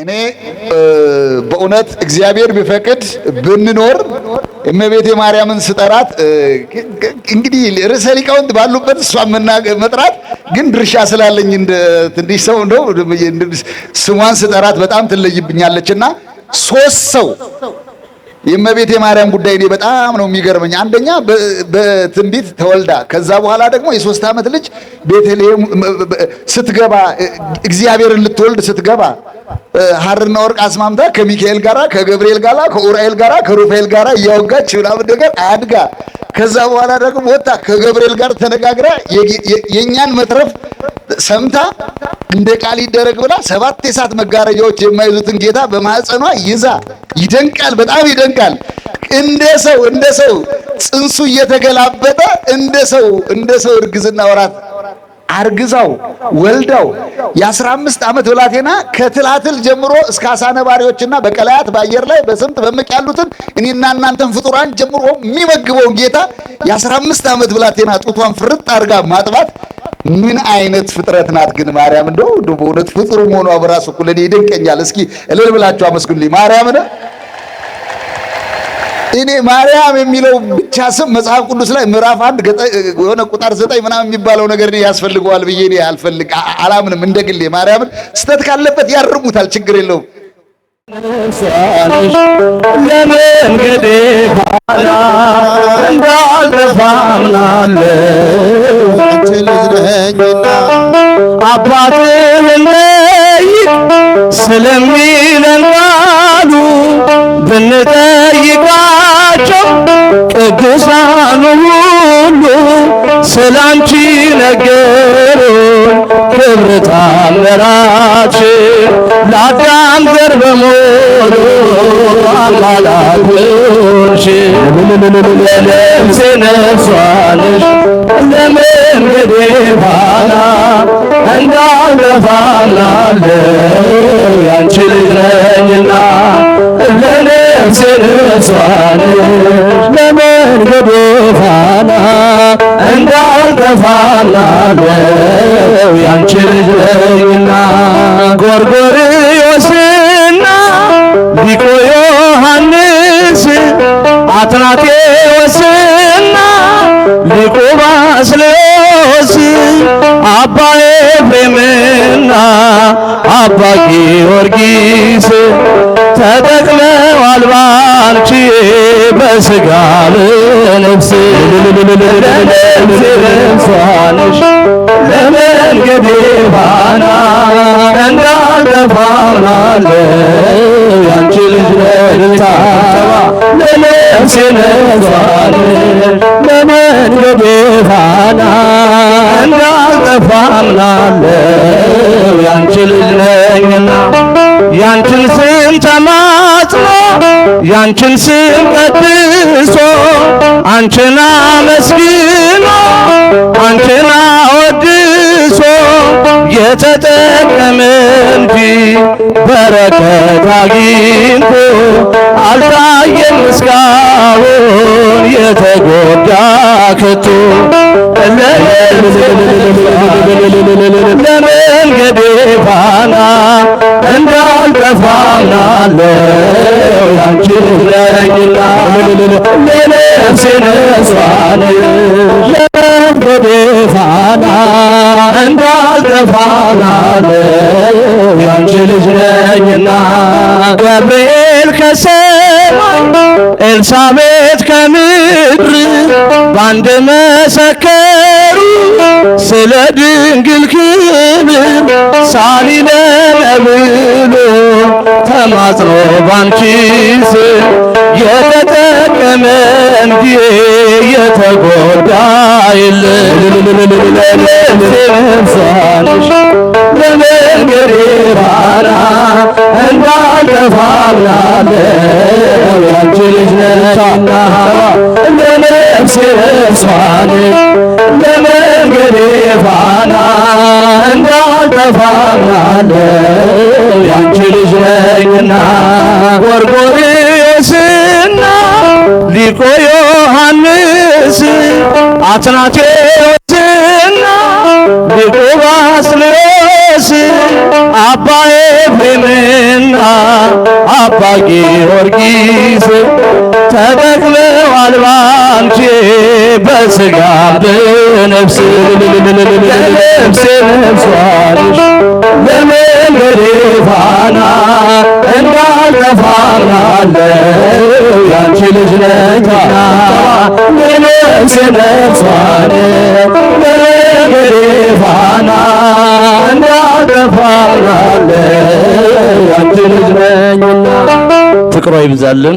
እኔ በእውነት እግዚአብሔር ቢፈቅድ ብንኖር እመቤቴ ማርያምን ስጠራት እንግዲህ ርዕሰ ሊቃውንት ባሉበት እሷን መጥራት ግን ድርሻ ስላለኝ እንደ ትንሽ ሰው ነው ስሟን ስጠራት በጣም ትለይብኛለችና ሶስት ሰው የእመቤቴ ማርያም ጉዳይ እኔ በጣም ነው የሚገርመኝ። አንደኛ በትንቢት ተወልዳ ከዛ በኋላ ደግሞ የ3 ዓመት ልጅ ቤተልሔም ስትገባ እግዚአብሔርን ልትወልድ ስትገባ ሐርና ወርቅ አስማምታ ከሚካኤል ጋራ ከገብርኤል ጋራ ከኡራኤል ጋራ ከሩፋኤል ጋራ እያወጋች ምናምን ነገር አድጋ ከዛ በኋላ ደግሞ ወጣ ከገብርኤል ጋር ተነጋግራ የኛን መትረፍ ሰምታ እንደ ቃል ይደረግ ብላ 7 የእሳት መጋረጃዎች የማይዙትን ጌታ በማህፀኗ ይዛ ይደንቃል፣ በጣም ይደንቃል። እንደ ሰው ጽንሱ እየተገላበጠ እንደ ሰው እርግዝና ወራት አርግዛው ወልዳው የ15 ዓመት ብላቴና ከትላትል ጀምሮ እስከ አሳ ነባሪዎችና በቀላያት በአየር ላይ በስምጥ በምቅ ያሉትን እኔና እናንተን ፍጡራን ጀምሮ የሚመግበውን ጌታ የ15 ዓመት ብላቴና ጡቷን ፍርጥ አድርጋ ማጥባት ምን አይነት ፍጥረት ናት ግን ማርያም! እንደው በእውነት ፍጡር መሆኗ በራሱ እኮ ለኔ ይደንቀኛል። እስኪ እልል ብላችሁ አመስግኑልኝ ማርያምን። እኔ ማርያም የሚለው ብቻ ስም መጽሐፍ ቅዱስ ላይ ምዕራፍ 1 የሆነ ቁጥር 9 ምናምን የሚባለው ነገር እኔ ያስፈልገዋል ብዬ እኔ አላምንም። እንደግሌ ማርያምን ስተት ካለበት ያርሙታል፣ ችግር የለውም። ለመንገዴ ፋና እንዳልጠፋምናለሁ ልጅነኝና አባትህን ጠይቅ ስለሚለን ቃሉ ብንጠይቃቸው ቅዱሳኑ ሁሉ ስላንቺ ነገሩን ክብር ታምራችን ለአዳም ዘር በሙሉ አማላጆች ለነፍሴ ነፍሷ ነሽ ለመንገዴ ፋና እንዳልጠፋምናለሁ ያንቺ ልጅ ነኝና ለነፍሴ ነፍሷ ነሽ ለመንገዴ ፋና እንዳልጠፋምናለሁ ያንቺ ልጅ ነኝና ጎርጎርዮስና ሊቁ ዮሐንስ አትናቴዎስና ሊቁ ባስልዮስ አባ ኤፍሬምና አባ ጊዮርጊስ ተጠቅመዋል ባንቺ በሥጋ ለነፍስ ለነፍሴ ነፍሷ ነሽ ለመንገዴ ፋና እንዳልጠፋምናለሁ ያንቺ ልጅ ነኝና ለነፍሴ ነፍሷ ነሽ ለመንገዴ ፋና እንዳልጠፋምናለሁ ያንቺ ልጅ ነኝና ያንቺን ስም ተማጽኖ ያንቺን ስም ቀድሶ አንቺን አመስግኖ አንቺን አወድሶ የተጠቀመ እንጂ በረከት አግኝቶ አልታየም እስካሁን የተጎዳ ከቶ ለመንገዴ ፋና እንዳልጠፋምናለሁ ያንቺ ነኝና ለነፍሴ ነፍሷ ነሽ ለመንገዴ ፋና እንዳልጠፋምናለሁ ያንቺ ልጅ ነኝና ገብርኤል ከሰማይ ኤልሳቤጥ ከምድር ባንድ መሰከሩ ስለ ድንግል ክብር ሳሊለነ ብሎ ተማጽኖ ባንቺ ስም የተጠቀመ እንጂ የተጎዳ የለም። ለነፍሴ ነፍሷ ነሽ ለመንገዴ ፋና እንዳልጠፋምናለሁ ያንቺ ልጅ ነኝና ለነፍሴ ነፍሷ ነሽ ለመንገዴ ፋና እንዳልጠፋምናለሁ ያንቺ ልጅ ነኝና ጎርጎርዮስና ሊቁ ዮሐንስ አትናቴዎስና ሊቁ ባስልዮስ አባ ኤፍሬምና አባ ጊዮርጊስ ተጠቅመዋል ባንቺ በሥጋም በነፍስ ለነፍሴ ነፍሷልሽ ለመንገዴ ፋና እንዳልጠፋላለሁ ያንቺ ልጅ ነኝና ለነፍሴ ነፍሷልሽ ለመንገዴ ፋና እንዳልጠፋላለሁ ያንቺ ልጅ ነኝና ፍቅሯ ይብዛልን።